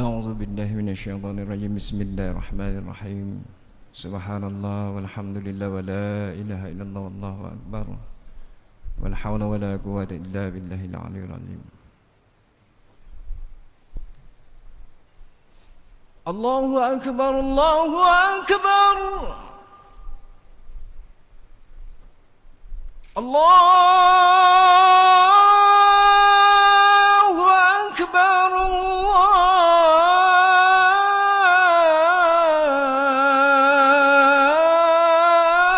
أعوذ بالله من الشيطان الرجيم بسم الله الرحمن الرحيم سبحان الله والحمد لله ولا إله إلا الله والله أكبر ولا حول ولا قوة إلا بالله العلي العظيم الله أكبر الله أكبر الله أكبر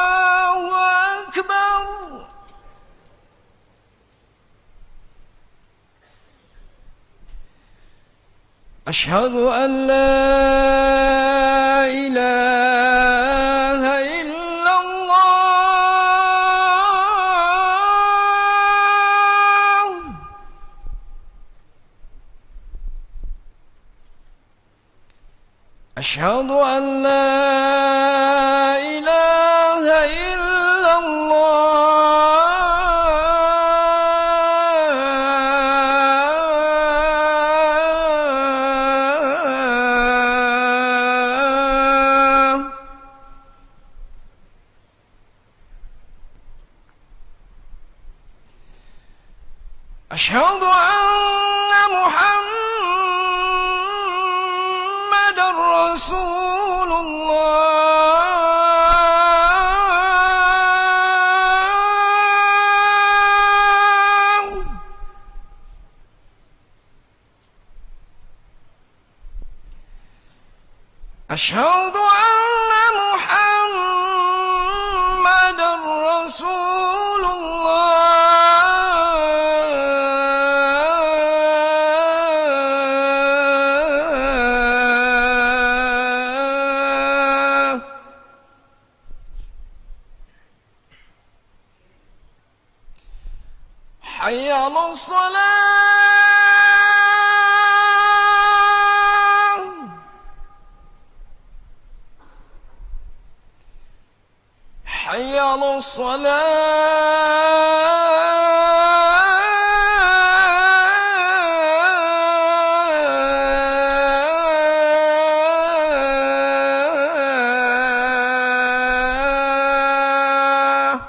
الله أكبر أشهد أن لا إله إلا الله أشهد أن لا إله إلا الله أشهد أن محمدًا رسول الله أشهد أن محمدًا رسول الله حي على الصلاة حي على الصلاة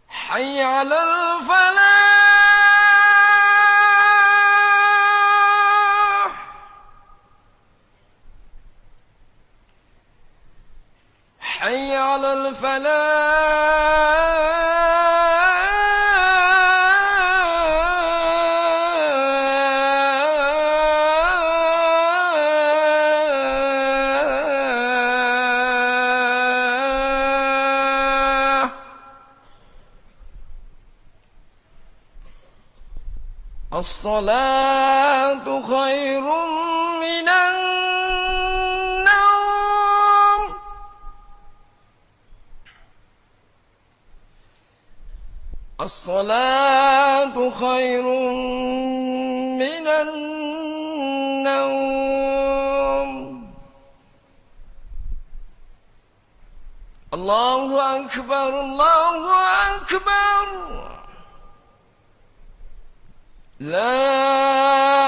حي على الفلاح حي على الفلاح الصلاة خير من النوم الصلاة خير من النوم الله أكبر الله أكبر لا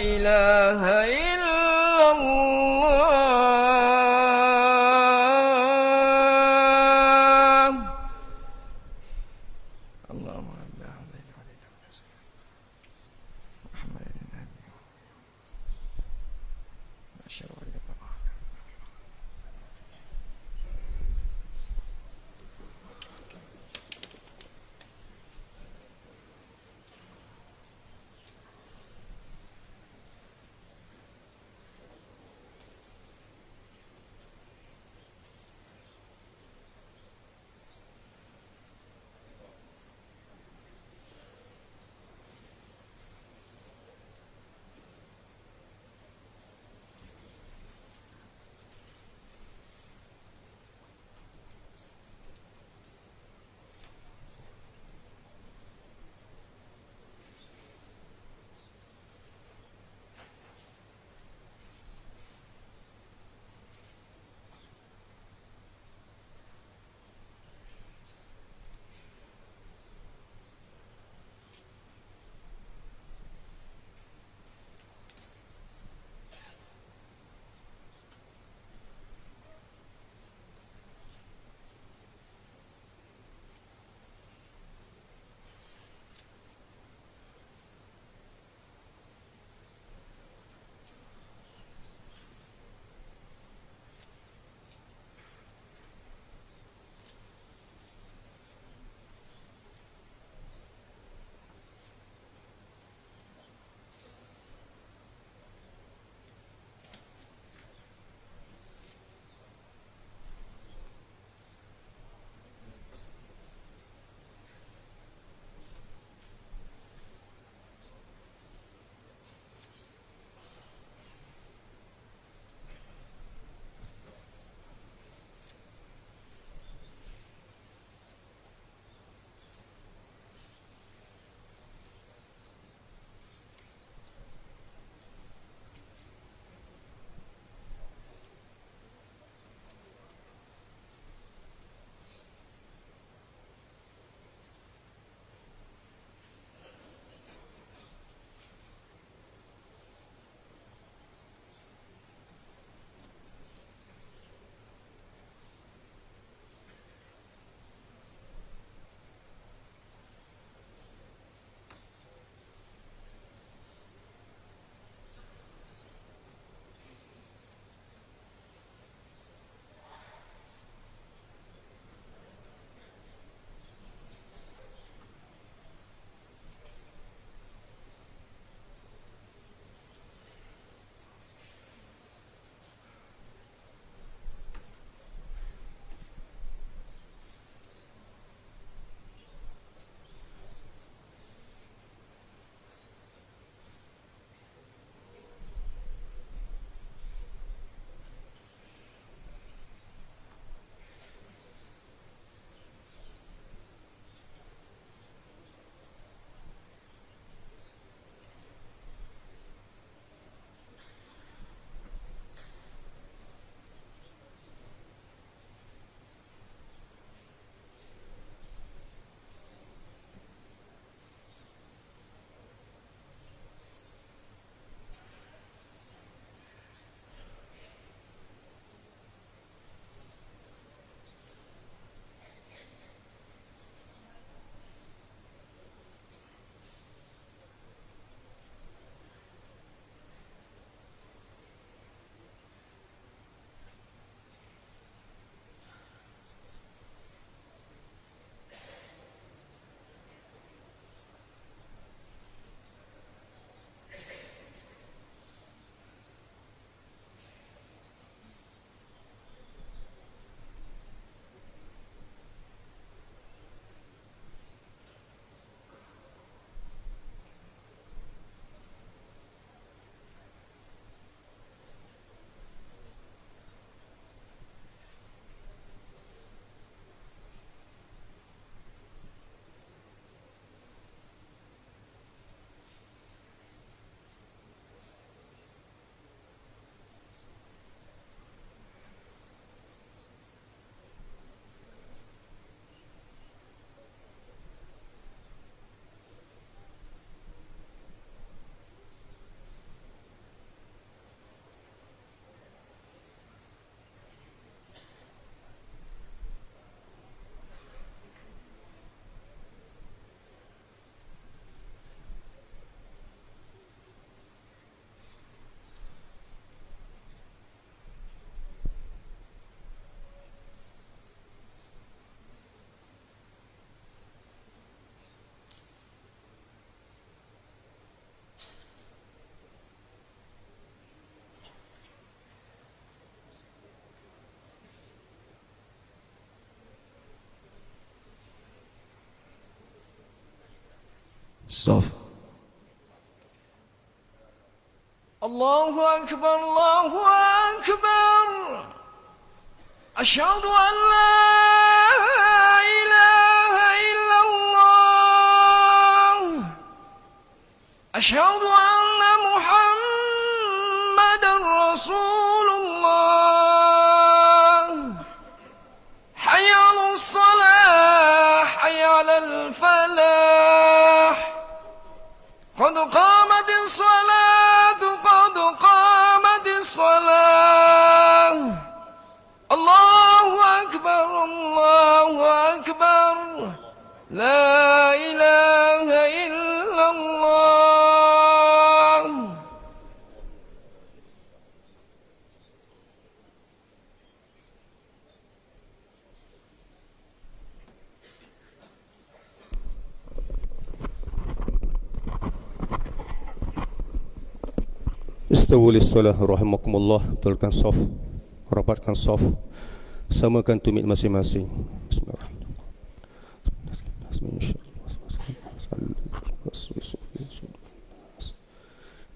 إله إلا الله اللهم صل على محمد النبي أشهد أن لا إله إلا الله Sof. Allahu Akbar, Allahu Akbar. Asyhadu an la ilaha illallah. Asyhadu anna Muhammadan Rasulullah. Hayya 'alas salah, hayya 'alal falah. Qad qamatis salatu, qad qamatis salah. Allahu Akbar, Allahu Akbar. La ilaha illallah. Istawu lis-shalah rahimakumullah. Betulkan shaf, rapatkan shaf, samakan tumit masing-masing.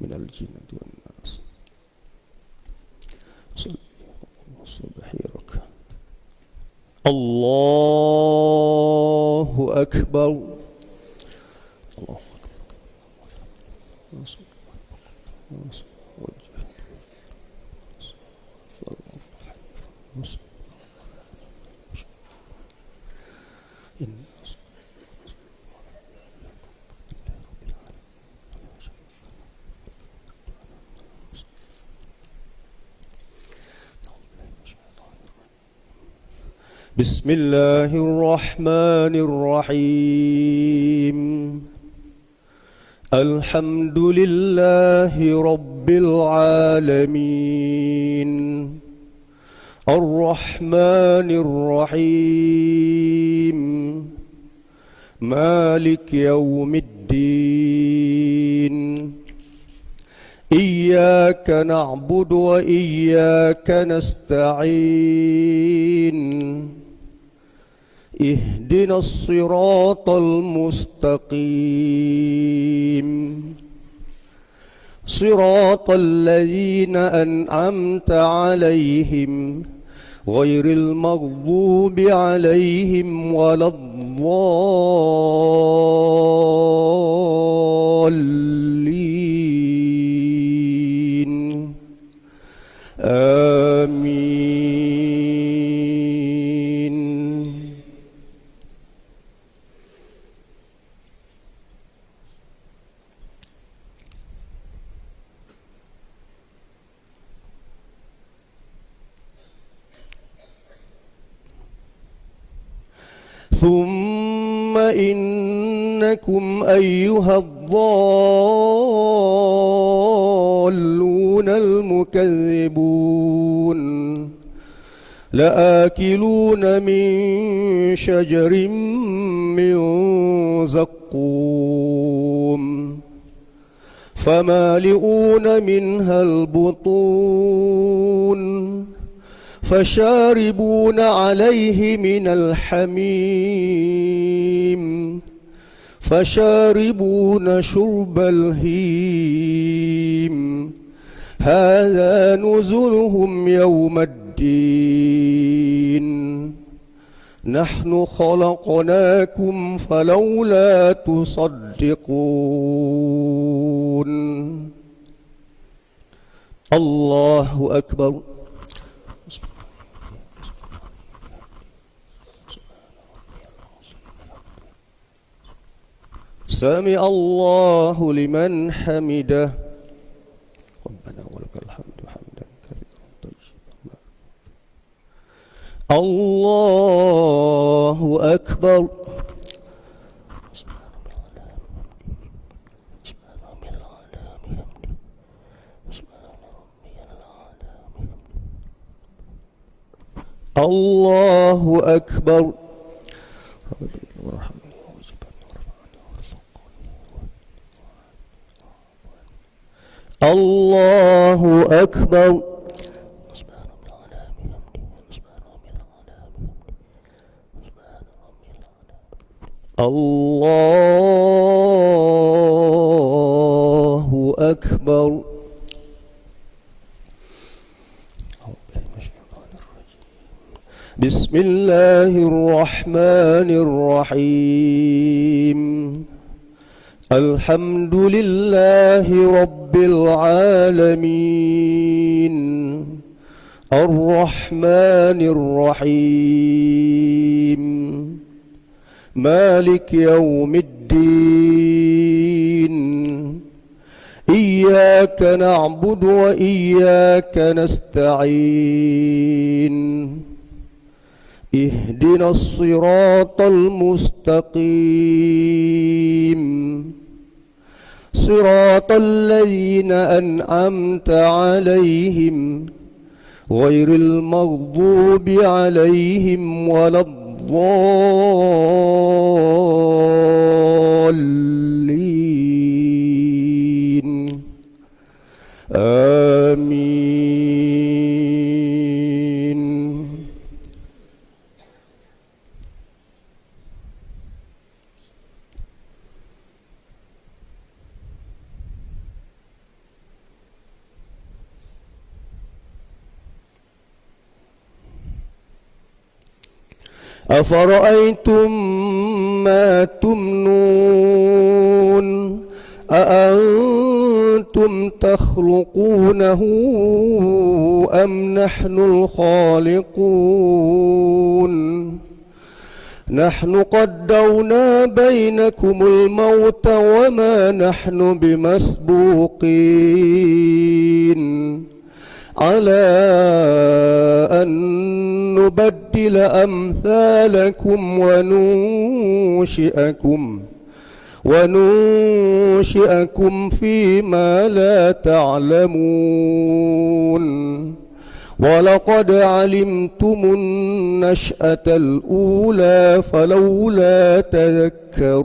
Minal jinnati wan nas. Subhanaka. Allahu akbar. Allahu akbar. بسم الله الرحمن الرحيم. الحمد لله رب العالمين. الرحمن الرحيم. مالك يوم الدين. إياك نعبد وإياك نستعين. اهدنا الصراط المستقيم. صراط الذين أنعمت عليهم غير المغضوب عليهم ولا الضالين. آمين. ثم إنكم أيها الضالون المكذبون لآكلون من شجر من زقوم فمالئون منها البطون فشاربون عليه من الحميم فشاربون شرب الهيم هذا نزلهم يوم الدين نحن خلقناكم فلولا تصدقون. الله أكبر. سمع الله لمن حمده. ربنا ولك الحمد حمدا كثيرا طيبا. الله أكبر. الله أكبر. الله أكبر. الله بسم الله الرحمن الرحيم الحمد لله رب العالمين الرحمن الرحيم مالك يوم الدين إياك نعبد وإياك نستعين اهدنا الصراط المستقيم صراط الذين أنعمت عليهم غير المغضوب عليهم ولا الضالين آمين. أفرأيتم ما تمنون أأنتم تخلقونه أم نحن الخالقون نحن قدرنا بينكم الموت وما نحن بمسبوقين على أن نبدل أمثالكم وننشئكم فيما لا تعلمون ولقد علمتم النشأة الأولى فلولا تذكرون.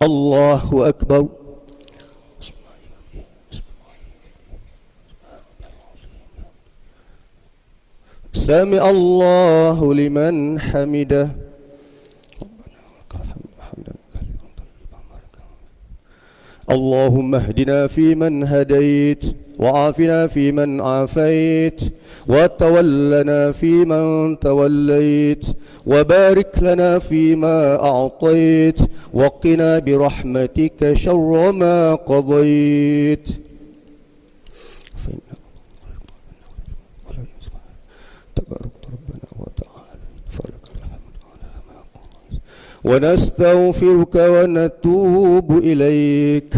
الله أكبر. سمع الله لمن حمده. اللهم اهدنا فيمن هديت وعافنا فيمن عافيت وتولنا فيمن توليت وبارك لنا فيما أعطيت وقنا برحمتك شر ما قضيت تبارك ربنا وتعالى فلك الحمد على ما قضيت ونستغفرك ونتوب إليك.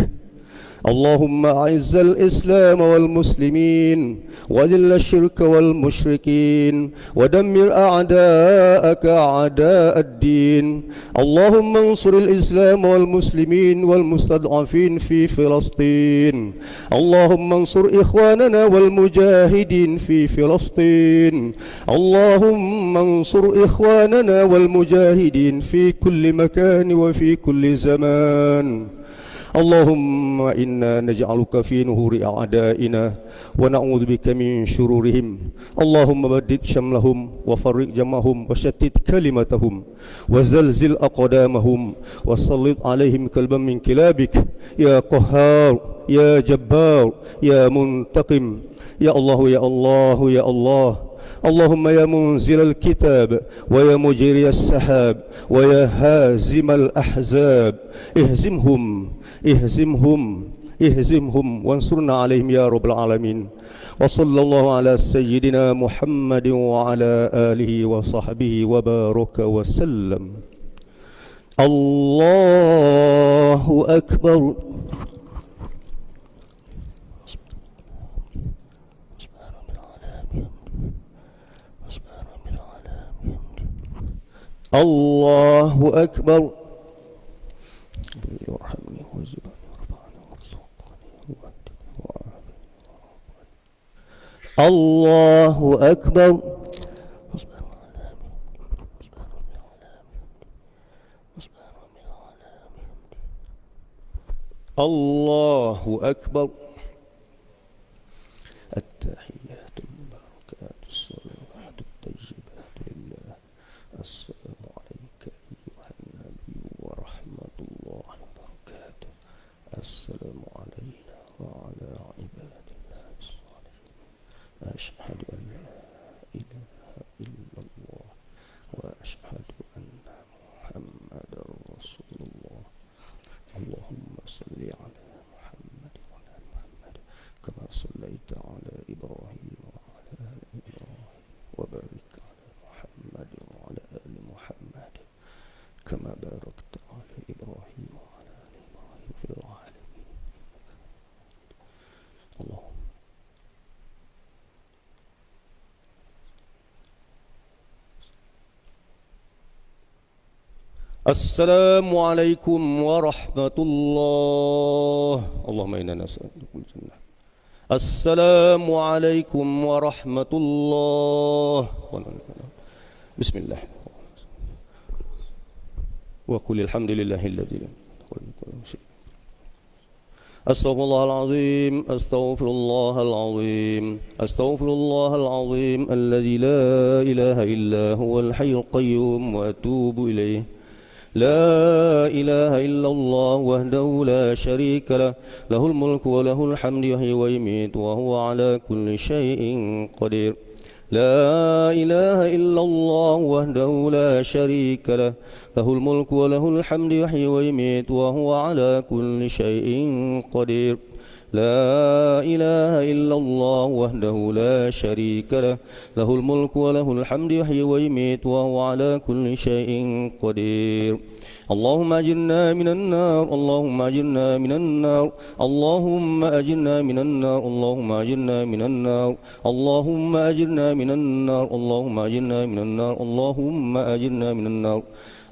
اللهم أعز الإسلام والمسلمين وذل الشرك والمشركين ودمر أعداءك أعداء الدين. اللهم انصر الإسلام والمسلمين والمستضعفين في فلسطين. اللهم انصر إخواننا والمجاهدين في فلسطين. اللهم انصر إخواننا والمجاهدين في كل مكان وفي كل زمان. اللهم إنا نجعلك في نهور أعدائنا ونعوذ بك من شرورهم. اللهم بدد شملهم وفرق جمعهم وشتت كلمتهم وزلزل أقدامهم وسلط عليهم كلبا من كلابك يا قهار يا جبار يا منتقم يا الله يا الله يا الله. اللهم يا منزل الكتاب ويا مجري السحاب ويا هازم الأحزاب اهزمهم وانصرنا عليهم يا رب العالمين. وصلى الله على سيدنا محمد وعلى آله وصحبه وبارك وسلم. الله أكبر. الله أكبر. يرحمني ويرزقني ويرفعني ويرزقني الله أكبر. الله أكبر. التحيات المباركات الصلوات الطيبات لله. السلام عليك أيها النبي ورحمة الله وبركاته. السلام علينا وعلى عباد الله الصالحين. أشهد أن لا إله إلا الله وأشهد أن محمدا رسول الله. اللهم صل على محمد وعلى آل محمد كما صليت على إبراهيم وعلى آل إبراهيم وبارك على محمد وعلى آل محمد كما باركت على إبراهيم وعلى آل إبراهيم في العالمين. اللهم السلام عليكم ورحمة الله. اللهم إنا نسألك الجنة. السلام عليكم ورحمة الله. بسم الله وقل الحمد لله الذي لم يكن شيء. أستغفر الله العظيم أستغفر الله العظيم أستغفر الله العظيم الذي لا إله إلا هو الحي القيوم وأتوب إليه. لا إله إلا الله وحده لا شريك له له الملك وله الحمد يحيي ويميت وهو على كل شيء قدير. لا إله إلا الله وحده لا شريك له له الملك وله الحمد يحيي ويميت وهو على كل شيء قدير. لا إله إلا الله وحده لا شريك له له الملك وله الحمد يحيي ويميت وهو على كل شيء قدير. اللهم أجرنا من النار اللهم أجرنا من النار اللهم أجرنا من النار اللهم أجرنا من النار اللهم أجرنا من النار اللهم أجرنا من النار اللهم أجرنا من النار.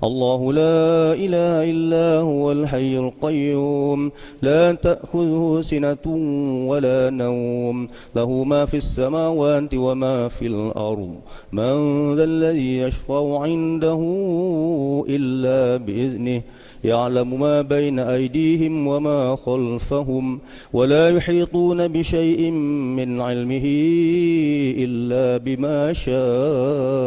الله لا إله إلا هو الحي القيوم لا تأخذه سنة ولا نوم له ما في السماوات وما في الأرض. من ذا الذي يشفع عنده إلا بإذنه يعلم ما بين أيديهم وما خلفهم ولا يحيطون بشيء من علمه إلا بما شاء.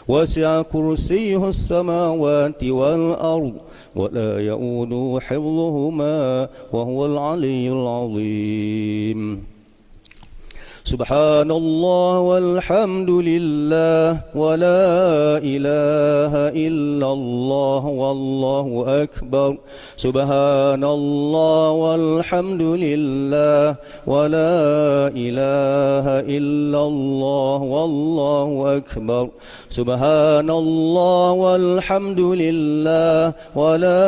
وسع كرسيه السماوات والأرض ولا يؤوده حفظهما وهو العلي العظيم. سبحان الله والحمد لله ولا إله إلا الله والله أكبر. سبحان الله والحمد لله ولا إله إلا الله والله أكبر. سبحان الله والحمد لله ولا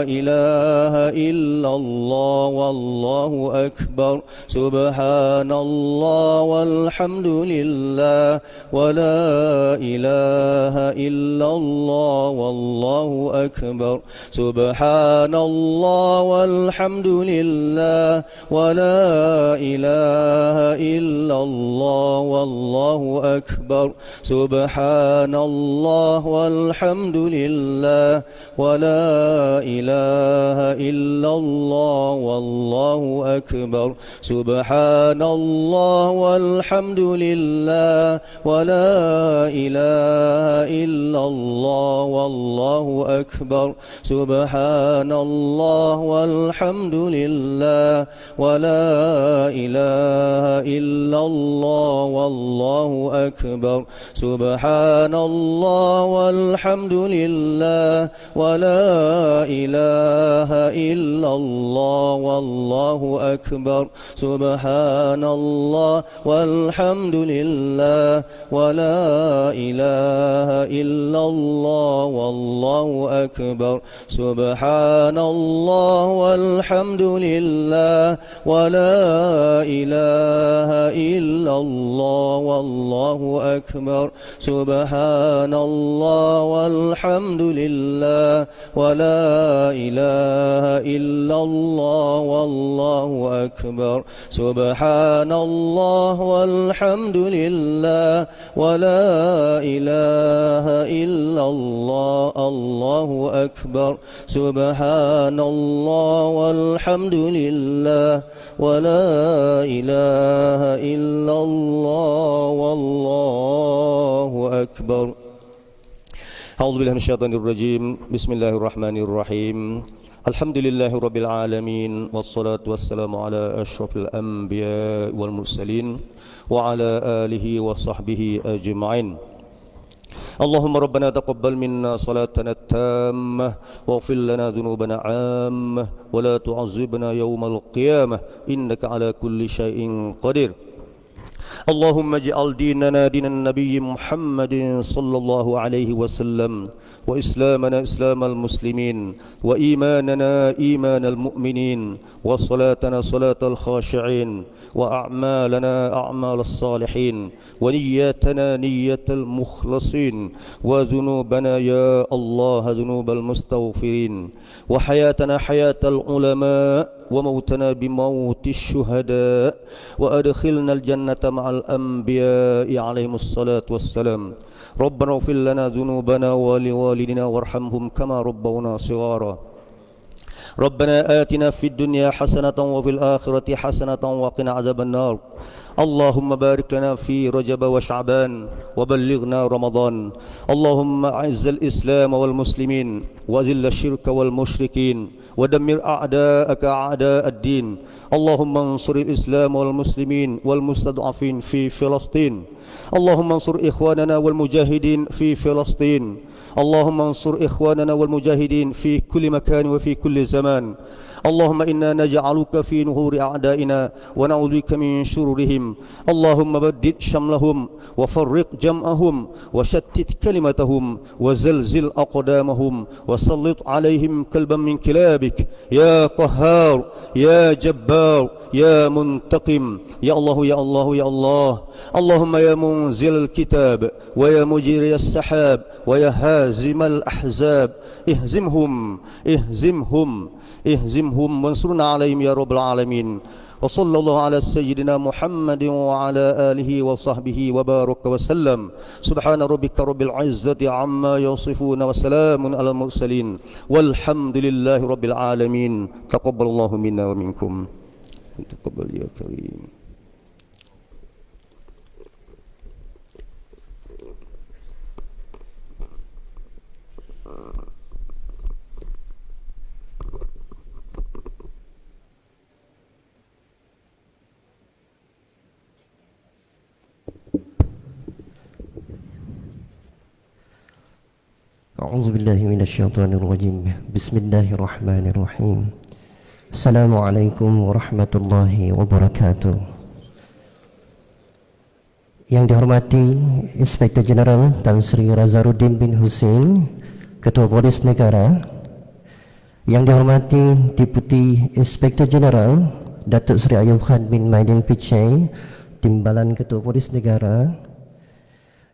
إله إلا الله والله أكبر. سبحان الله والحمد لله ولا إله إلا الله والله أكبر. سبحان الله والحمد لله ولا إله إلا الله والله أكبر. سبحان الله والحمد لله ولا إله إلا الله والله أكبر. سبحان الله والحمد لله ولا إله إلا الله والله أكبر. سبحان الله والحمد لله ولا إله إلا الله والله أكبر. سبحان الله والحمد لله ولا إله إلا الله والله أكبر. سبحان الله والحمد لله ولا إله إلا الله والله أكبر. سبحان الله والحمد لله ولا إله إلا الله والله أكبر. سبحان الله والحمد لله ولا إله إلا الله والله أكبر. سبحان الله والحمد لله ولا إله إلا الله الله أكبر. سبحان الله والحمد لله ولا إله إلا الله والله أكبر. أعوذ بالله من الشيطان الرجيم. بسم الله الرحمن الرحيم. Alhamdulillahi Rabbil Alamin. Wassalatu wassalamu ala ashrafil anbiya wal mursalin wa ala alihi wa sahbihi ajma'in. Allahumma rabbana taqabbal minna salatana tammah waghfir lana dhunubana 'ammah wa la tu'azzibna yawmal qiyamah innaka ala kulli syai'in qadir. Allahumma ij'al dinana dinan nabiy Muhammadin sallallahu alaihi wasallam wa islamana islamal muslimin wa imanana imanal mu'minin wa salatana salatal khashi'in wa a'malana a'malas salihin wa niyyatana niyyatal mukhlasin wa dhunubana ya Allah dhunubal mustaghfirin wa hayatana hayatal ulama wa mautana bimautis syuhada wa adkhilna al-jannata ma'al anbiya'i alaihimus salatu wassalam. Rabbana ighfir lana dhunubana wa liwalidina warhamhum kama rabbawna shighara. Rabbana atina fid dunya hasanatan wa fil akhirati hasanatan wa qina adzaban nar. Allahumma barik lana fi Rajab wa Sya'ban wa ballighna Ramadan. Allahumma a'izzal Islam wal muslimin wa zillal syirka wal musyrikin wa dammir a'da'aka a'da'ad din. Allahumma ansuril Islam wal muslimin wal mustad'afin fi Filastin. Allahumma ansur ikhwanana wal mujahidin fi Filastin. Allahumma ansur ikhwanana wal mujahidin fi kulli makan wa fi kulli zaman. اللهم إنا نجعلك في نحور أعدائنا ونعوذ بك من شرورهم. اللهم بدد شملهم وفرق جمعهم وشتت كلمتهم وزلزل أقدامهم وسلط عليهم كلبا من كلابك يا قهار يا جبار يا منتقم يا الله يا الله يا الله. اللهم يا منزل الكتاب ويا مجير السحاب ويا هازم الأحزاب اهزمهم وانصرنا عليهم يا رب العالمين. وصلى الله على سيدنا محمد وعلى آله وصحبه وبارك وسلم. سبحان ربك رب العزة عما يصفون وسلام على المرسلين والحمد لله رب العالمين. تقبل الله منا ومنكم. تقبل يا كريم. أعوذ بالله من الشيطان الرجيم. بسم الله الرحمن الرحيم. السلام عليكم ورحمة الله وبركاته. Yang dihormati Inspektur Jeneral Tan Sri Razaruddin bin Husin, Ketua Polis Negara. Yang dihormati Deputi Inspektur Jeneral Datuk Sri Ayub Khan bin Maidin Pichai, Timbalan Ketua Polis Negara.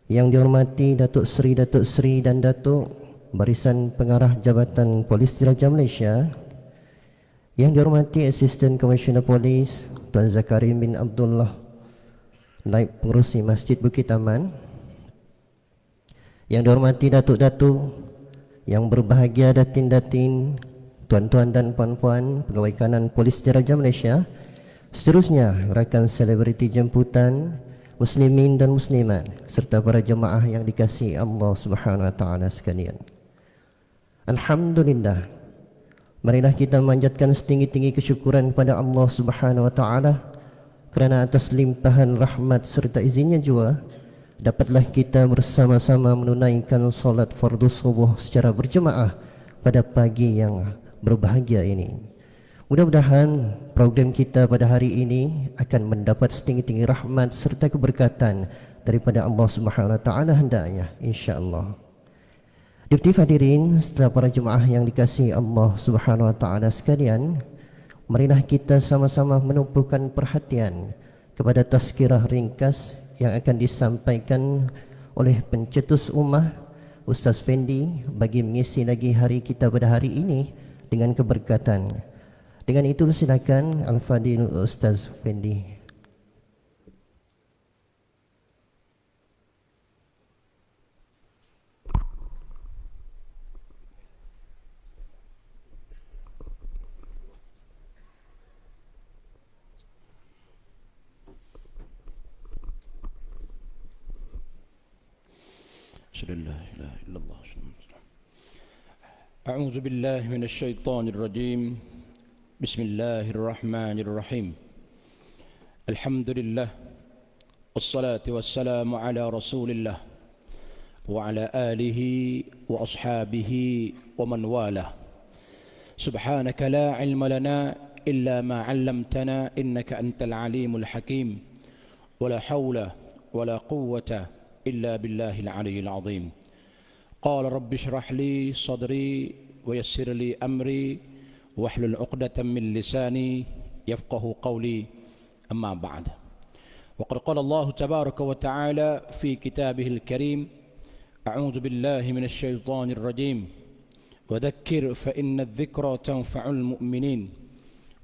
Yang dihormati Datuk Sri dan Datuk Barisan Pengarah Jabatan Polis Diraja Malaysia. Yang dihormati Asisten Komisioner Polis Tuan Zakarin bin Abdullah, Naib Pengerusi Masjid Bukit Aman. Yang dihormati Datuk-Datuk, yang berbahagia datin-datin, tuan-tuan dan puan-puan pegawai kanan Polis Diraja Malaysia. Seterusnya rakan selebriti jemputan, muslimin dan muslimat serta para jemaah yang dikasihi Allah Subhanahu wa taala sekalian. Alhamdulillah. Marilah kita memanjatkan setinggi-tinggi kesyukuran kepada Allah Subhanahu wa taala kerana atas limpahan rahmat serta izinnya juga dapatlah kita bersama-sama menunaikan solat fardu subuh secara berjemaah pada pagi yang berbahagia ini. Mudah-mudahan program kita pada hari ini akan mendapat setinggi-tinggi rahmat serta keberkatan daripada Allah Subhanahu wa taala hendaknya, insya-Allah. Deputi hadirin serta para jemaah yang dikasihi Allah Subhanahu wa taala sekalian, marilah kita sama-sama menumpukan perhatian kepada tazkirah ringkas yang akan disampaikan oleh pencetus ummah Ustaz Fendi bagi mengisi lagi hari kita pada hari ini dengan keberkatan. Dengan itu silakan Al-Fadil Ustaz Fendi. Asyhadu an la ilaha illallah. أعوذ بالله من الشيطان الرجيم بسم الله الرحمن الرحيم الحمد لله والصلاة والسلام على رسول الله وعلى آله وأصحابه ومن والاه سبحانك لا علم لنا إلا ما علمتنا إنك أنت العليم الحكيم ولا حول ولا قوة إلا بالله العلي العظيم قال رب اشرح لي صدري ويسر لي أمري واحلل عقدة من لساني يفقه قولي أما بعد وقد قال الله تبارك وتعالى في كتابه الكريم أعوذ بالله من الشيطان الرجيم وذكر فإن الذكرى تنفع المؤمنين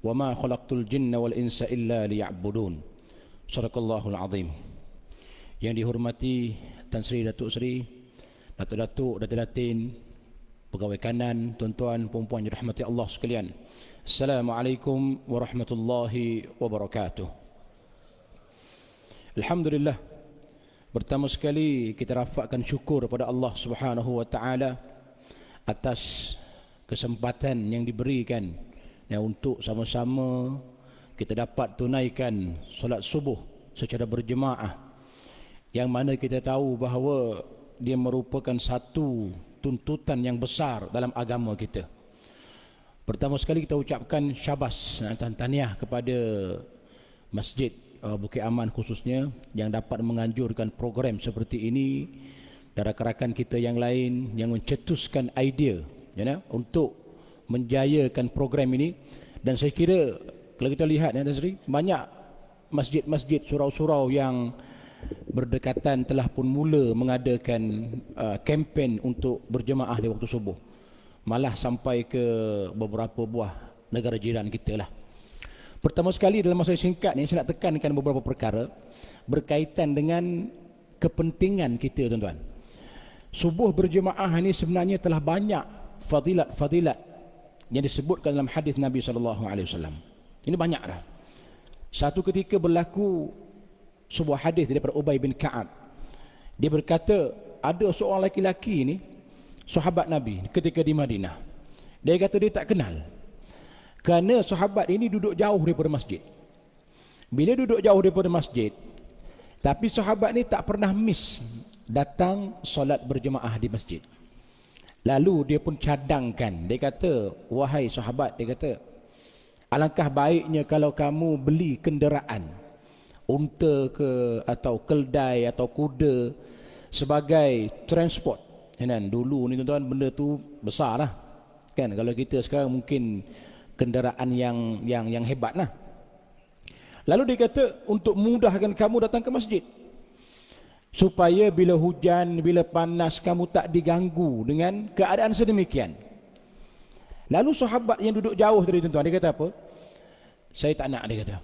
وما خلقت الجن والإنس إلا ليعبدون صدق الله العظيم. Yang dihormati Tan Sri Datuk Seri, Datuk-Datuk, Datin, pegawai kanan, tuan-tuan, puan-puan yang dirahmati Allah sekalian. Assalamualaikum warahmatullahi wabarakatuh. Alhamdulillah, pertama sekali kita rafakkan syukur kepada Allah Subhanahu wa taala atas kesempatan yang diberikan untuk sama-sama kita dapat tunaikan solat subuh secara berjemaah, yang mana kita tahu bahawa dia merupakan satu tuntutan yang besar dalam agama kita. Pertama sekali kita ucapkan syabas dan tahniah kepada Masjid Bukit Aman khususnya yang dapat menganjurkan program seperti ini, dan rakan-rakan kita yang lain yang mencetuskan idea untuk menjayakan program ini. Dan saya kira kalau kita lihat banyak masjid-masjid, surau-surau yang berdekatan telah pun mula mengadakan kempen untuk berjemaah di waktu subuh, malah sampai ke beberapa buah negara jiran kita lah. Pertama sekali dalam masa singkat ni saya nak tekankan beberapa perkara berkaitan dengan kepentingan kita, tuan-tuan. Subuh berjemaah ini sebenarnya telah banyak fadilat-fadilat yang disebutkan dalam hadis Nabi SAW. Ini banyak dah. Satu ketika berlaku sebuah hadis daripada Ubay bin Ka'ab. Dia berkata, ada seorang lelaki ni, sahabat Nabi ketika di Madinah. Dia kata dia tak kenal, kerana sahabat ini duduk jauh daripada masjid. Bila duduk jauh daripada masjid, tapi sahabat ni tak pernah miss datang solat berjemaah di masjid. Lalu dia pun cadangkan, dia kata, wahai sahabat, dia kata, alangkah baiknya kalau kamu beli kenderaan, unta ke atau keldai atau kuda sebagai transport. Dulu ni tuan-tuan benda tu besar lah kan. Kalau kita sekarang mungkin kenderaan yang hebat lah. Lalu dia kata untuk mudahkan kamu datang ke masjid, supaya bila hujan, bila panas kamu tak diganggu dengan keadaan sedemikian. Lalu sahabat yang duduk jauh tadi, tuan-tuan, dia kata apa? Saya tak nak, dia kata.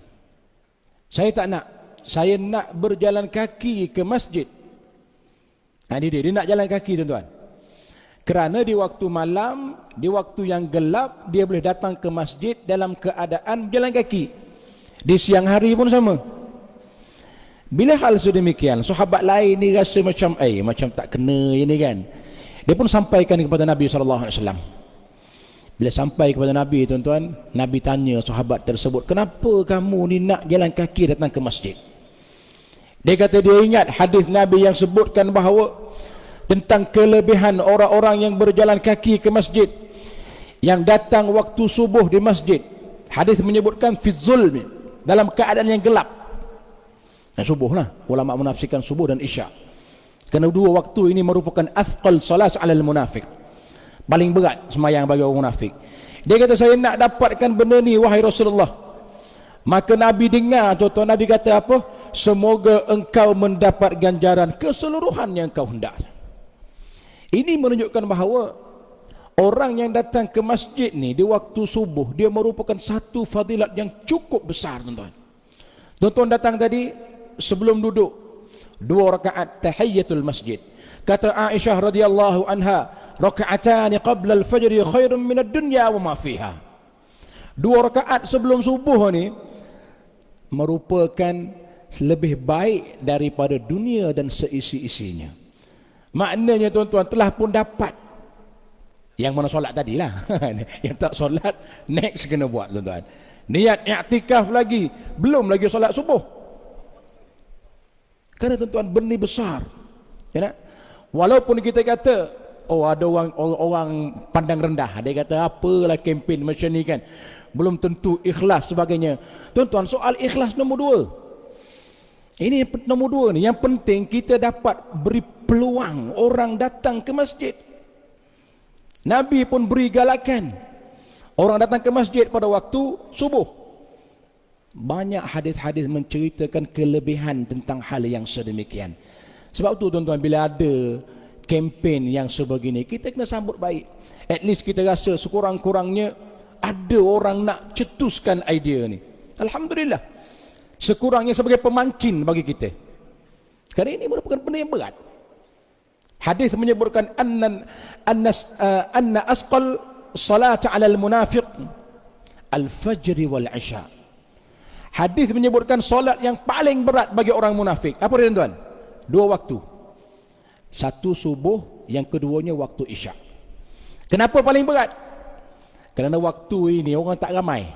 Saya tak nak. Saya nak berjalan kaki ke masjid. Ini dia nak jalan kaki, tuan-tuan. Kerana di waktu malam, di waktu yang gelap, dia boleh datang ke masjid dalam keadaan berjalan kaki. Di siang hari pun sama. Bila hal sedemikian, sahabat lain ni rasa macam tak kena ini kan. Dia pun sampaikan kepada Nabi SAW. Bila sampai kepada Nabi, tuan-tuan, Nabi tanya sahabat tersebut, kenapa kamu ni nak jalan kaki datang ke masjid? Dia kata dia ingat hadis Nabi yang sebutkan bahawa tentang kelebihan orang-orang yang berjalan kaki ke masjid, yang datang waktu subuh di masjid. Hadis menyebutkan fi zulmi, dalam keadaan yang gelap. Subuh lah, ulama menafsirkan subuh dan isya, kerana dua waktu ini merupakan athqal salat alal munafik, paling berat semayang bagi orang munafik. Dia kata saya nak dapatkan benda ni wahai Rasulullah. Maka Nabi dengar, tuan-tuan, Nabi kata apa? Semoga engkau mendapat ganjaran keseluruhan yang kau hendak. Ini menunjukkan bahawa orang yang datang ke masjid ni di waktu subuh, dia merupakan satu fadilat yang cukup besar, tuan-tuan. Tuan-tuan datang tadi sebelum duduk 2 rakaat tahiyyatul masjid. Kata Aisyah radhiyallahu anha, raka'atani qabla al-fajr khairun min ad-dunya wa ma fiha. 2 rakaat sebelum subuh ni merupakan lebih baik daripada dunia dan seisi-isinya. Maknanya, tuan-tuan, telah pun dapat Yang mana solat tadilah. Yang tak solat next kena buat tuan-tuan. Niat i'tikaf lagi, belum lagi solat subuh. Kerana tuan-tuan benih besar. Ya tak? Walaupun kita kata ada orang pandang rendah, dia kata apalah kempen macam ni kan, belum tentu ikhlas sebagainya. Tuan-tuan, soal ikhlas nombor 2. Ini nombor 2 ni, yang penting kita dapat beri peluang orang datang ke masjid. Nabi pun beri galakan orang datang ke masjid pada waktu subuh. Banyak hadis-hadis menceritakan kelebihan tentang hal yang sedemikian. Sebab tu tuan-tuan, bila ada kempen yang sebegini, kita kena sambut baik. At least kita rasa sekurang-kurangnya ada orang nak cetuskan idea ni. Alhamdulillah. Sekurangnya sebagai pemangkin bagi kita. Kerana ini merupakan benda yang berat. Hadis menyebutkan anna asqal salat 'ala al-munafiq al-fajr wal 'isha. Hadis menyebutkan solat yang paling berat bagi orang munafik. Apa dia tuan? 2 waktu. Satu subuh, yang keduanya waktu isyak. Kenapa paling berat? Kerana waktu ini orang tak ramai.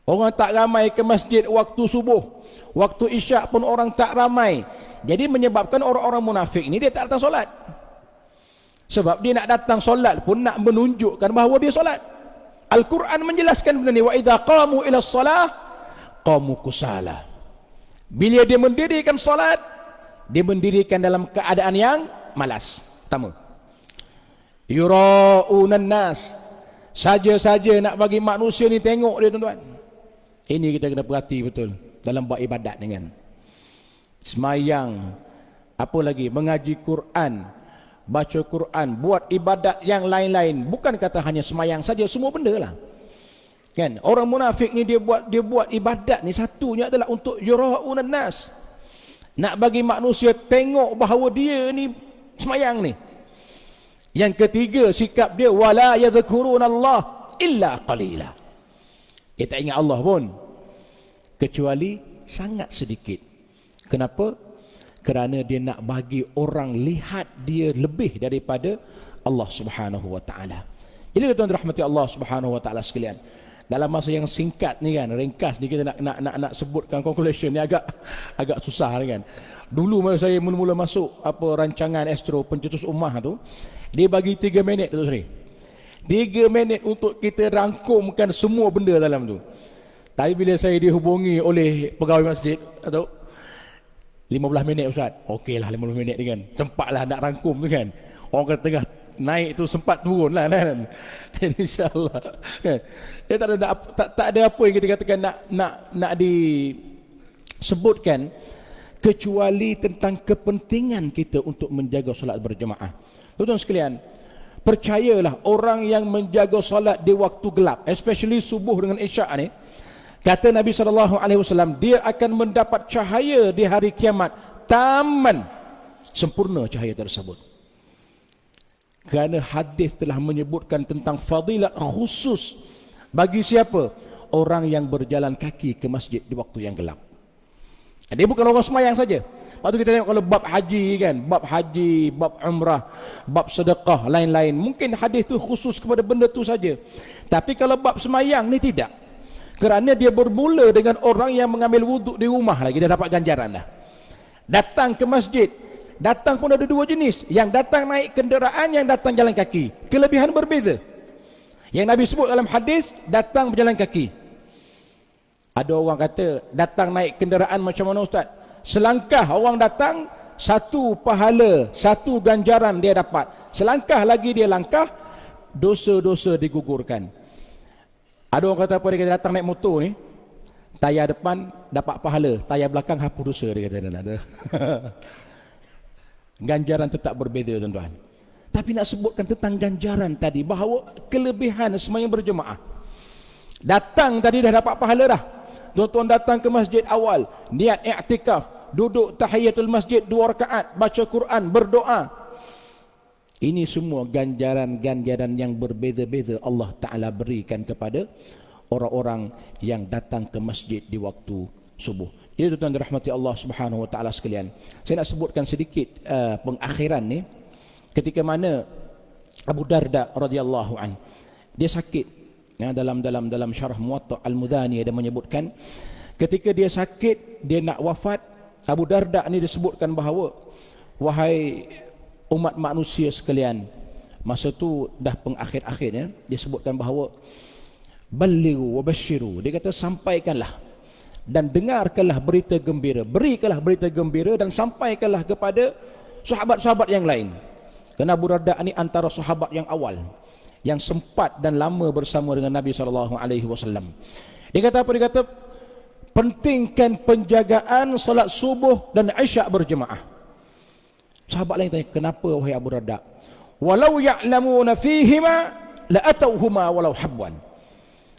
Orang tak ramai ke masjid waktu subuh. Waktu isyak pun orang tak ramai. Jadi menyebabkan orang-orang munafik ni dia tak datang solat. Sebab dia nak datang solat pun nak menunjukkan bahawa dia solat. Al-Quran menjelaskan benda ni, wa idza qamu ila shalah qamu kusala. Bila dia mendirikan solat, dia mendirikan dalam keadaan yang malas. Pertama, yura'unan nas, saja-saja nak bagi manusia ni tengok dia tuan-tuan. Ini kita kena perhati betul dalam buat ibadat dengan semayang, apa lagi, mengaji Quran, baca Quran, buat ibadat yang lain-lain. Bukan kata hanya semayang saja, semua benda lah. Kan? Orang munafik ni dia buat ibadat ni, satunya adalah untuk yura'unan nas, nak bagi manusia tengok bahawa dia ni semayang ni. Yang ketiga, sikap dia wala yadhkurunallah illa qalila. Dia tak ingat Allah pun kecuali sangat sedikit. Kenapa? Kerana dia nak bagi orang lihat dia lebih daripada Allah Subhanahu wa taala. Ini tuan rahmati Allah Subhanahu wa taala sekalian. Dalam masa yang singkat ni kan, ringkas ni kita nak sebutkan conclusion ni agak susah kan. Dulu masa saya mula-mula masuk rancangan Astro Pencetus Ummah tu, dia bagi 3 minit tu sini. 3 minit untuk kita rangkumkan semua benda dalam tu. Tapi bila saya dihubungi oleh pegawai masjid atau 15 minit Ustaz. Okeylah 15 minit ni kan. Sempatlah nak rangkum tu kan. Orang kata tengah naik tu sempat turun lah kan. InsyaAllah kan. Dia tak ada apa yang kita katakan nak disebutkan kecuali tentang kepentingan kita untuk menjaga solat berjemaah. Tuan-tuan sekalian, percayalah orang yang menjaga solat di waktu gelap, especially subuh dengan isyak ni, kata Nabi SAW, dia akan mendapat cahaya di hari kiamat taman, sempurna cahaya tersebut. Kerana hadis telah menyebutkan tentang fadilat khusus bagi siapa? Orang yang berjalan kaki ke masjid di waktu yang gelap. Dia bukan orang semayang saja. Lepas tu kita tengok kalau bab haji kan, bab haji, bab umrah, bab sedekah, lain-lain. Mungkin hadis tu khusus kepada benda tu saja. Tapi kalau bab semayang ni tidak. Kerana dia bermula dengan orang yang mengambil wuduk di rumah lagi, dia dapat ganjaran dah. Datang ke masjid, datang pun ada 2 jenis. Yang datang naik kenderaan, yang datang jalan kaki. Kelebihan berbeza. Yang Nabi sebut dalam hadis, datang berjalan kaki. Ada orang kata, datang naik kenderaan macam mana Ustaz? Selangkah orang datang, 1 pahala, 1 ganjaran dia dapat. Selangkah lagi dia langkah, dosa-dosa digugurkan. Ada orang kata apa, dia kata datang naik motor ni, tayar depan dapat pahala, tayar belakang hapus dosa, dia kata. Ganjaran tetap berbeza tuan-tuan. Tapi nak sebutkan tentang ganjaran tadi, bahawa kelebihan semayang berjemaah. Datang tadi dah dapat pahala dah. Tuan-tuan datang ke masjid awal, niat i'tikaf, duduk tahiyatul masjid 2 rakaat, baca Quran, berdoa. Ini semua ganjaran-ganjaran yang berbeza-beza Allah Ta'ala berikan kepada orang-orang yang datang ke masjid di waktu subuh. Jadi tuan-tuan dirahmati Allah Subhanahu Wa Ta'ala sekalian, saya nak sebutkan sedikit pengakhiran ni, ketika mana Abu Darda radhiyallahu an. Dia sakit. Ya, dalam syarah Muwatta Al-Mudhani dia menyebutkan ketika dia sakit, dia nak wafat, Abu Darda ni disebutkan bahawa, wahai umat manusia sekalian, masa tu dah pengakhir-akhir ya, dia sebutkan bahawa balighu wa basyiru, dia kata sampaikanlah dan dengarkanlah berita gembira, berikanlah berita gembira dan sampaikanlah kepada sahabat-sahabat yang lain. Kerana Abu Darda ni antara sahabat yang awal yang sempat dan lama bersama dengan Nabi SAW. Dia kata apa? Dia kata pentingkan penjagaan solat subuh dan isyak berjemaah. Sahabat lain tanya, kenapa wahai Abu Darda? Walau ya'lamuna fihima la atauhuma walau habwan.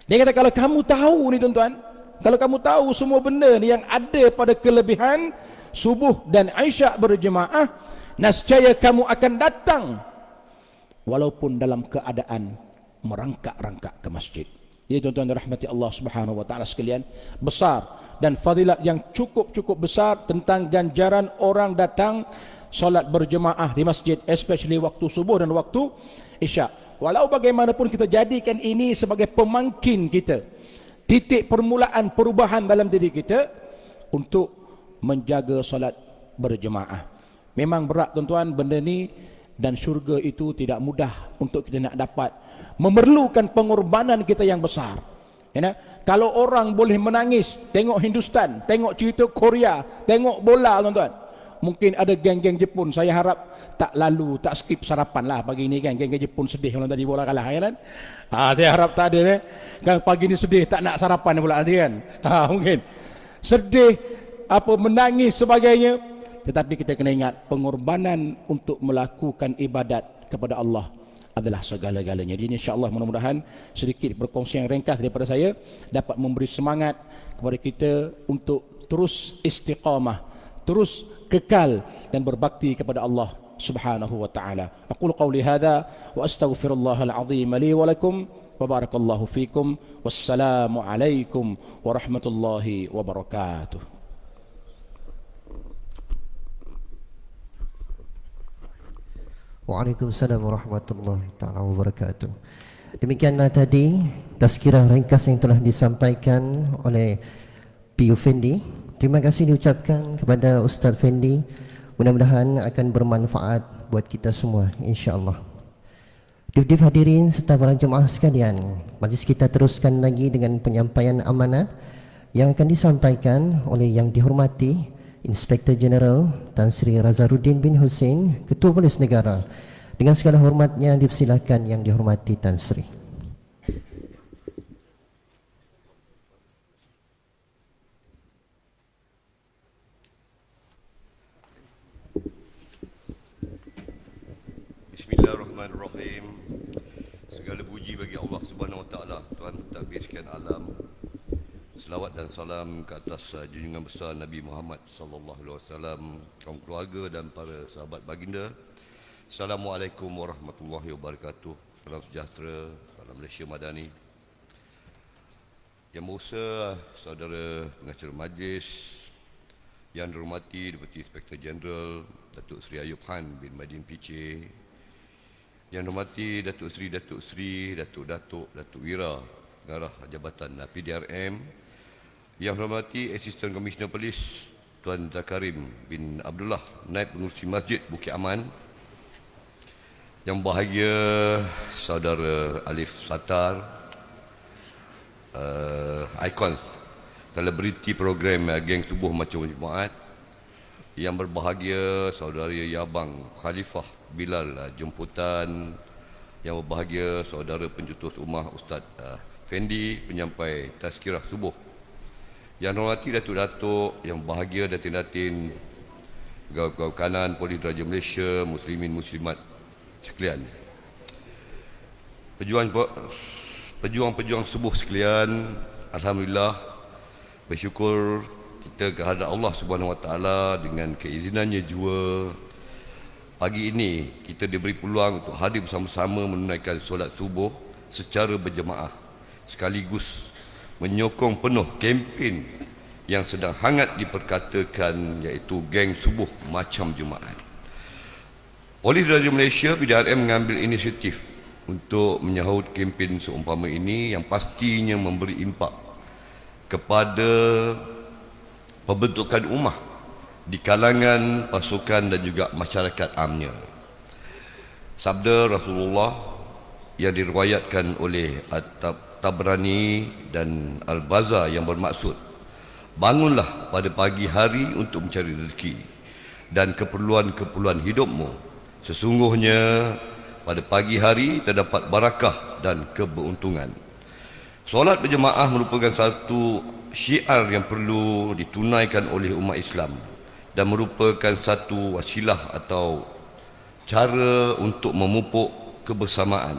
Dia kata kalau kamu tahu ni tuan-tuan, kalau kamu tahu semua benda ni yang ada pada kelebihan subuh dan isyak berjemaah, nescaya kamu akan datang walaupun dalam keadaan merangkak-rangkak ke masjid. Jadi tuan-tuan rahmati Allah Subhanahu wa taala sekalian, besar dan fadilat yang cukup besar tentang ganjaran orang datang solat berjemaah di masjid, especially waktu subuh dan waktu isyak. Walau bagaimanapun kita jadikan ini sebagai pemangkin kita, titik permulaan perubahan dalam diri kita untuk menjaga solat berjemaah. Memang berat tuan-tuan benda ni, dan syurga itu tidak mudah untuk kita nak dapat, memerlukan pengorbanan kita yang besar. Ya, kalau orang boleh menangis tengok Hindustan, tengok cerita Korea, tengok bola tuan-tuan, mungkin ada geng-geng Jepun, saya harap tak lalu, tak skip sarapan lah pagi ni kan. Geng-geng Jepun sedih kalau tadi bola kalah kan. Saya harap tak ada kan, pagi ni sedih tak nak sarapan pula nanti kan. Mungkin sedih apa, menangis sebagainya. Tetapi kita kena ingat pengorbanan untuk melakukan ibadat kepada Allah adalah segala-galanya. Jadi insya-Allah mudah-mudahan sedikit berkongsi yang ringkas daripada saya dapat memberi semangat kepada kita untuk terus istiqamah, terus kekal dan berbakti kepada Allah Subhanahu wa taala. Aqulu qawli hadza wa astaghfirullahal azim li wa lakum wa barakallahu fikum. Wassalamu alaikum warahmatullahi wabarakatuh. Waalaikumsalam warahmatullahi taala wabarakatuh. Demikianlah tadi tazkirah ringkas yang telah disampaikan oleh P.U. Fendi. Terima kasih diucapkan kepada Ustaz Fendi. Mudah-mudahan akan bermanfaat buat kita semua insya-Allah. Dif-dif hadirin serta para jemaah sekalian, majlis kita teruskan lagi dengan penyampaian amanah yang akan disampaikan oleh yang dihormati Inspektur Jeneral Tan Sri Razaruddin bin Hussein, Ketua Polis Negara. Dengan segala hormatnya dipersilakan yang dihormati Tan Sri. Bismillahirrahmanirrahim. Segala puji bagi Allah Subhanahu wa taala, Tuhan pentadbir sekian alam. Selawat dan salam ke atas junjungan besar Nabi Muhammad sallallahu alaihi wasallam, kaum keluarga dan para sahabat baginda. Assalamualaikum warahmatullahi wabarakatuh. Salam sejahtera, salam Malaysia Madani. Yang Berhormat saudara pengacara majlis, yang dihormati Deputi Inspektor Jeneral Datuk Seri Ayub Khan bin Madin PC, yang dihormati Datuk Seri, Datuk Wira, Pengarah Jabatan PDRM, yang dihormati Asisten Komisioner Polis Tuan Zakarim bin Abdullah, Naib Pengurusi Masjid Bukit Aman, yang bahagia saudara Alif Satar, ikon selebriti program Geng Subuh Macam Jumaat, yang berbahagia saudara Yabang Khalifah Bilal Jemputan, yang berbahagia saudara pencetus rumah Ustaz Fendi penyampai tazkirah subuh, yang dihormati datuk-datuk, yang bahagia datin-datin, pegawai kanan Polis Diraja Malaysia, muslimin muslimat sekalian, pejuang-pejuang subuh sekalian. Alhamdulillah, bersyukur kita kehadrat Allah Subhanahu wa taala dengan keizinannya jua, pagi ini kita diberi peluang untuk hadir bersama-sama menunaikan solat subuh secara berjemaah, sekaligus menyokong penuh kempen yang sedang hangat diperkatakan, iaitu Geng Subuh Macam Jumaat. Polis Raja Malaysia PDRM mengambil inisiatif untuk menyahut kempen seumpama ini yang pastinya memberi impak kepada pembentukan ummah di kalangan pasukan dan juga masyarakat amnya. Sabda Rasulullah yang diriwayatkan oleh At-Tabrani dan Al-Bazzar yang bermaksud, bangunlah pada pagi hari untuk mencari rezeki dan keperluan-keperluan hidupmu. Sesungguhnya pada pagi hari terdapat barakah dan keberuntungan. Solat berjemaah merupakan satu syiar yang perlu ditunaikan oleh umat Islam dan merupakan satu wasilah atau cara untuk memupuk kebersamaan,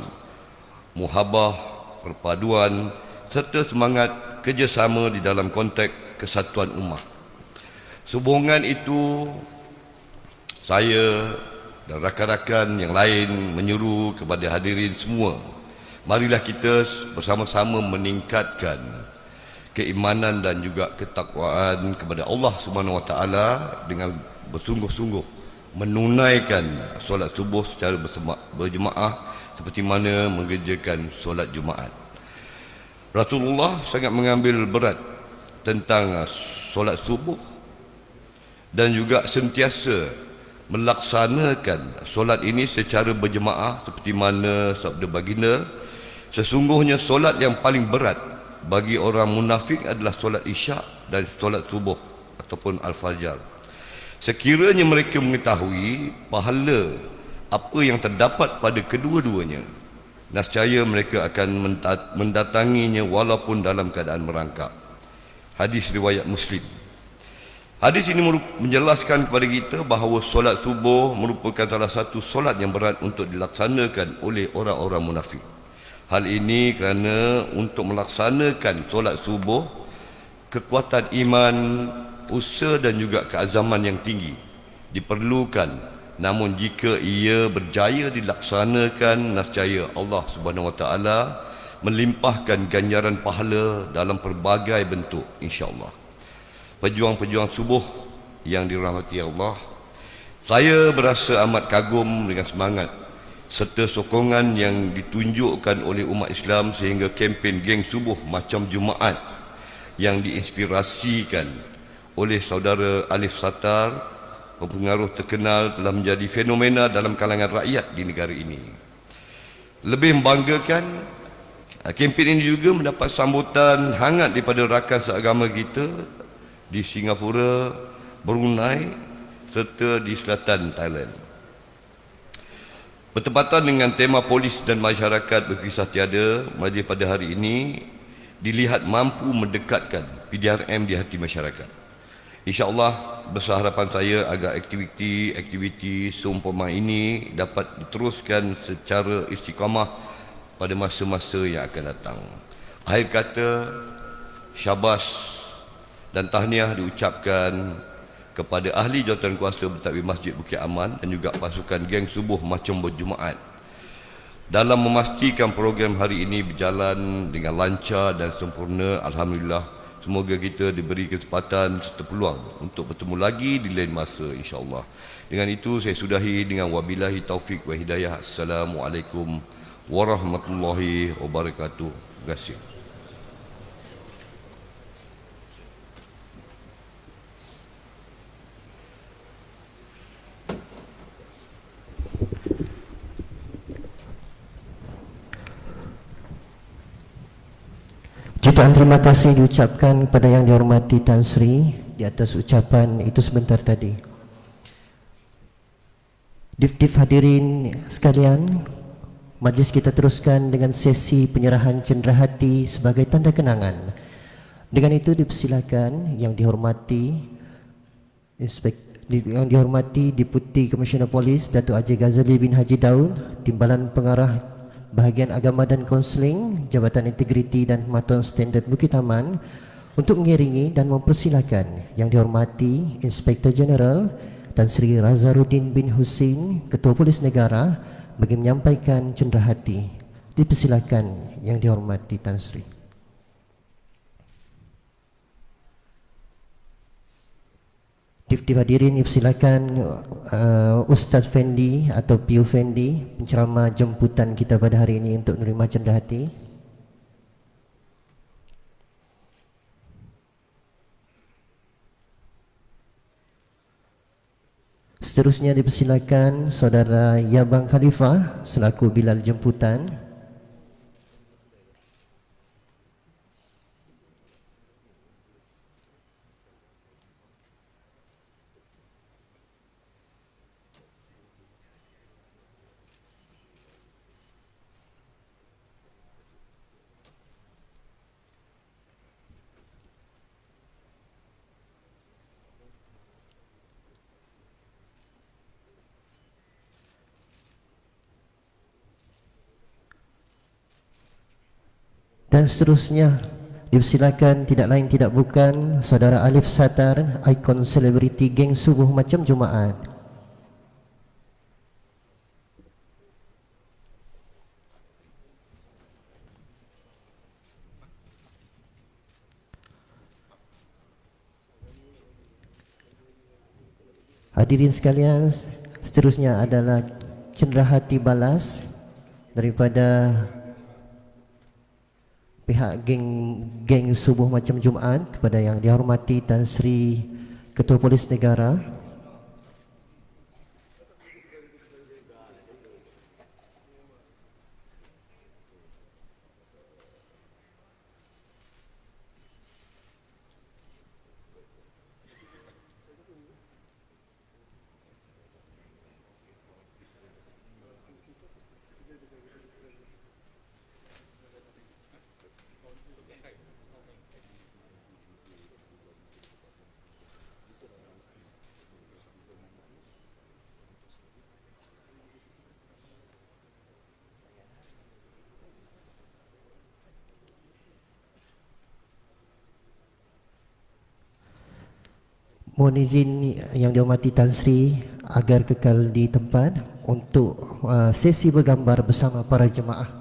muhabah, perpaduan serta semangat kerjasama di dalam konteks kesatuan ummah. Sehubungan itu, saya dan rakan-rakan yang lain menyeru kepada hadirin semua, marilah kita bersama-sama meningkatkan keimanan dan juga ketakwaan kepada Allah Subhanahu Wa Taala dengan bersungguh-sungguh menunaikan solat subuh secara berjemaah seperti mana mengerjakan solat Jumaat. Rasulullah sangat mengambil berat tentang solat subuh dan juga sentiasa melaksanakan solat ini secara berjemaah seperti mana sabda baginda, sesungguhnya solat yang paling berat bagi orang munafik adalah solat isyak dan solat subuh ataupun al-fajar. Sekiranya mereka mengetahui pahala apa yang terdapat pada kedua-duanya, nescaya mereka akan mendatanginya walaupun dalam keadaan merangkak. Hadis riwayat Muslim. Hadis ini menjelaskan kepada kita bahawa solat subuh merupakan salah satu solat yang berat untuk dilaksanakan oleh orang-orang munafik. Hal ini kerana untuk melaksanakan solat subuh, kekuatan iman, usaha dan juga keazaman yang tinggi diperlukan. Namun jika ia berjaya dilaksanakan, nescaya Allah Subhanahu Wa Taala melimpahkan ganjaran pahala dalam pelbagai bentuk, insya-Allah. Pejuang-pejuang subuh yang dirahmati Allah, saya berasa amat kagum dengan semangat serta sokongan yang ditunjukkan oleh umat Islam sehingga kempen geng subuh macam Jumaat yang diinspirasikan oleh saudara Alif Sattar, pengaruh terkenal, telah menjadi fenomena dalam kalangan rakyat di negara ini. Lebih membanggakan, kempen ini juga mendapat sambutan hangat daripada rakan seagama kita di Singapura, Brunei serta di selatan Thailand. Bertepatan dengan tema polis dan masyarakat berpisah tiada, majlis pada hari ini dilihat mampu mendekatkan PDRM di hati masyarakat. InsyaAllah besar harapan saya agar aktiviti seumpama ini dapat diteruskan secara istiqamah pada masa-masa yang akan datang. Akhir kata, syabas dan tahniah diucapkan kepada ahli jawatankuasa pentadbir Masjid Bukit Aman dan juga pasukan geng subuh macam berjumaat dalam memastikan program hari ini berjalan dengan lancar dan sempurna. Alhamdulillah, semoga kita diberi kesempatan serta peluang untuk bertemu lagi di lain masa, insya-Allah. Dengan itu saya sudahi dengan wabillahi taufik wa hidayah. Assalamualaikum warahmatullahi wabarakatuh. Terima kasih. Jutaan terima kasih diucapkan kepada yang dihormati Tan Sri di atas ucapan itu sebentar tadi. Dif-dif hadirin sekalian, majlis kita teruskan dengan sesi penyerahan cenderahati sebagai tanda kenangan. Dengan itu dipersilakan yang dihormati Deputi Komisioner Polis Datuk Haji Ghazali bin Haji Daud, Timbalan Pengarah Bahagian Agama dan Konseling, Jabatan Integriti dan Pemantauan Standard Bukit Aman untuk mengiringi dan mempersilakan yang dihormati Inspektor Jeneral Tan Sri Razaruddin bin Husin, Ketua Polis Negara, bagi menyampaikan cenderahati. Dipersilakan yang dihormati Tan Sri. Tifti hadirin, silakan Ustaz Fendi atau Piu Fendi, penceramah jemputan kita pada hari ini untuk menerima cendedah hati. Seterusnya dipersilakan Saudara Yabang Khalifah selaku Bilal jemputan. Dan seterusnya dipersilakan tidak lain tidak bukan Saudara Alif Satar, ikon selebriti geng subuh macam Jumaat. Hadirin sekalian, seterusnya adalah cenderahati balas daripada pihak geng subuh macam Jumaat kepada yang dihormati Tan Sri Ketua Polis Negara. Mohon izin yang dihormati Tan Sri agar kekal di tempat untuk sesi bergambar bersama para jemaah.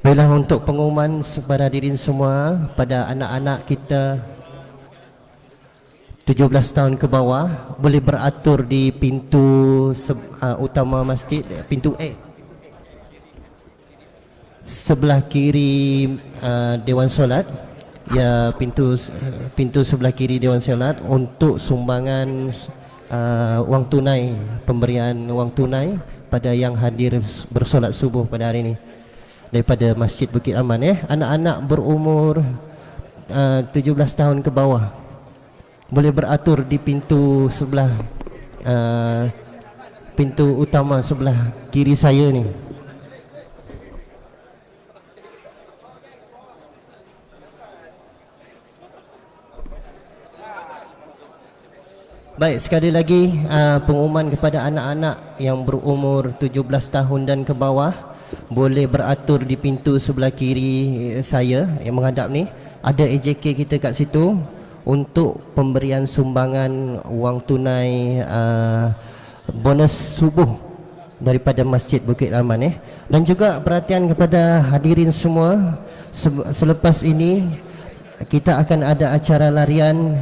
Baiklah, untuk pengumuman kepada hadirin semua, pada anak-anak kita 17 tahun ke bawah boleh beratur di pintu utama masjid, pintu A, sebelah kiri Dewan Solat. Ya, pintu sebelah kiri Dewan Solat untuk sumbangan wang tunai, pemberian wang tunai pada yang hadir bersolat subuh pada hari ini daripada Masjid Bukit Aman. Anak-anak berumur 17 tahun ke bawah boleh beratur di pintu sebelah pintu utama sebelah kiri saya ni. Baik, sekali lagi pengumuman kepada anak-anak yang berumur 17 tahun dan ke bawah boleh beratur di pintu sebelah kiri saya yang menghadap ni. Ada AJK kita kat situ untuk pemberian sumbangan wang tunai bonus subuh daripada Masjid Bukit Aman. Dan juga perhatian kepada hadirin semua, selepas ini kita akan ada acara larian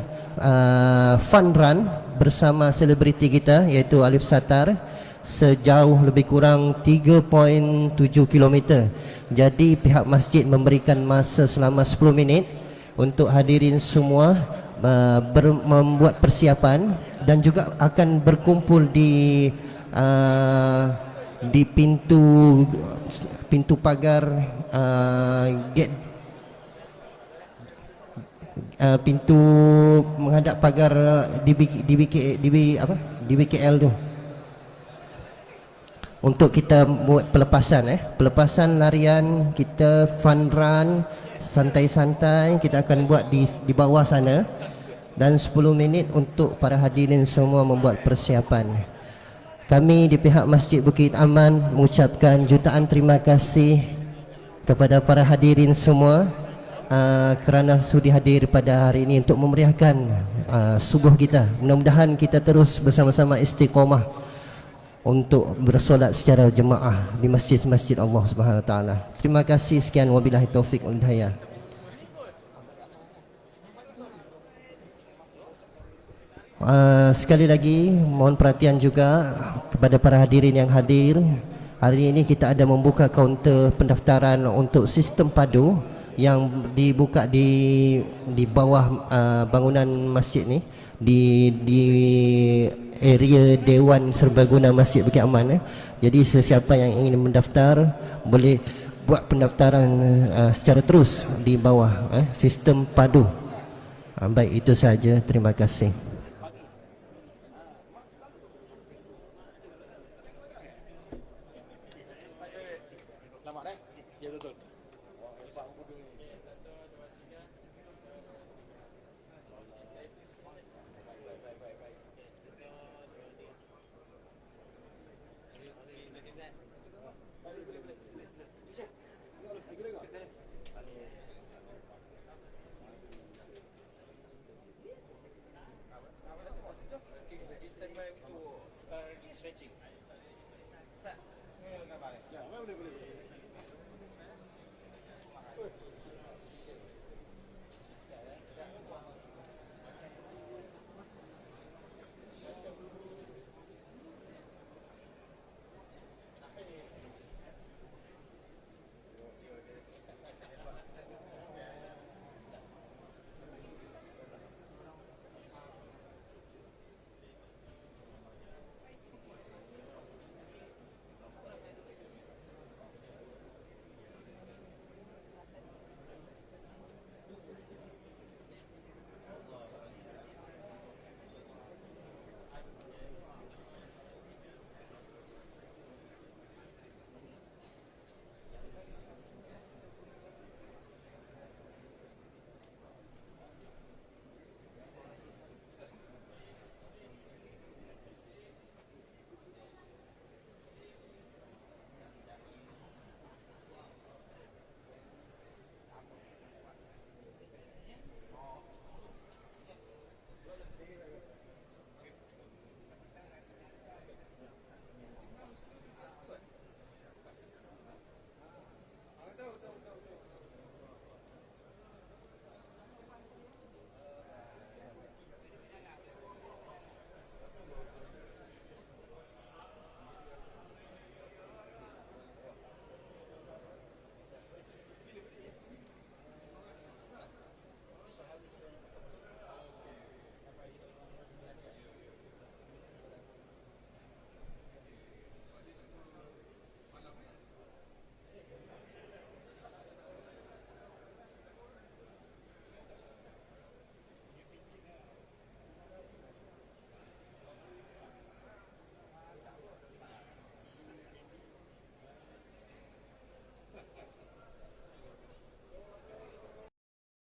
fun run bersama selebriti kita iaitu Alif Satar sejauh lebih kurang 3.7 km. Jadi pihak masjid memberikan masa selama 10 minit untuk hadirin semua membuat persiapan dan juga akan berkumpul di pintu pagar gate, pintu menghadap pagar DBKL tu, untuk kita buat pelepasan larian kita, fun run santai-santai kita akan buat di bawah sana, dan 10 minit untuk para hadirin semua membuat persiapan. Kami di pihak Masjid Bukit Aman mengucapkan jutaan terima kasih kepada para hadirin semua kerana sudi hadir pada hari ini untuk memeriahkan subuh kita. Mudah-mudahan kita terus bersama-sama istiqamah untuk bersolat secara jemaah di masjid-masjid Allah Subhanahu Wa Taala. Terima kasih, sekian, wabillahi taufik wal hidayah. Sekali lagi mohon perhatian juga kepada para hadirin yang hadir. Hari ini kita ada membuka kaunter pendaftaran untuk sistem padu yang dibuka di bawah bangunan masjid ni, di area Dewan Serbaguna Masjid Bukit Aman. Jadi sesiapa yang ingin mendaftar boleh buat pendaftaran secara terus di bawah sistem padu. Baik, itu saja, terima kasih.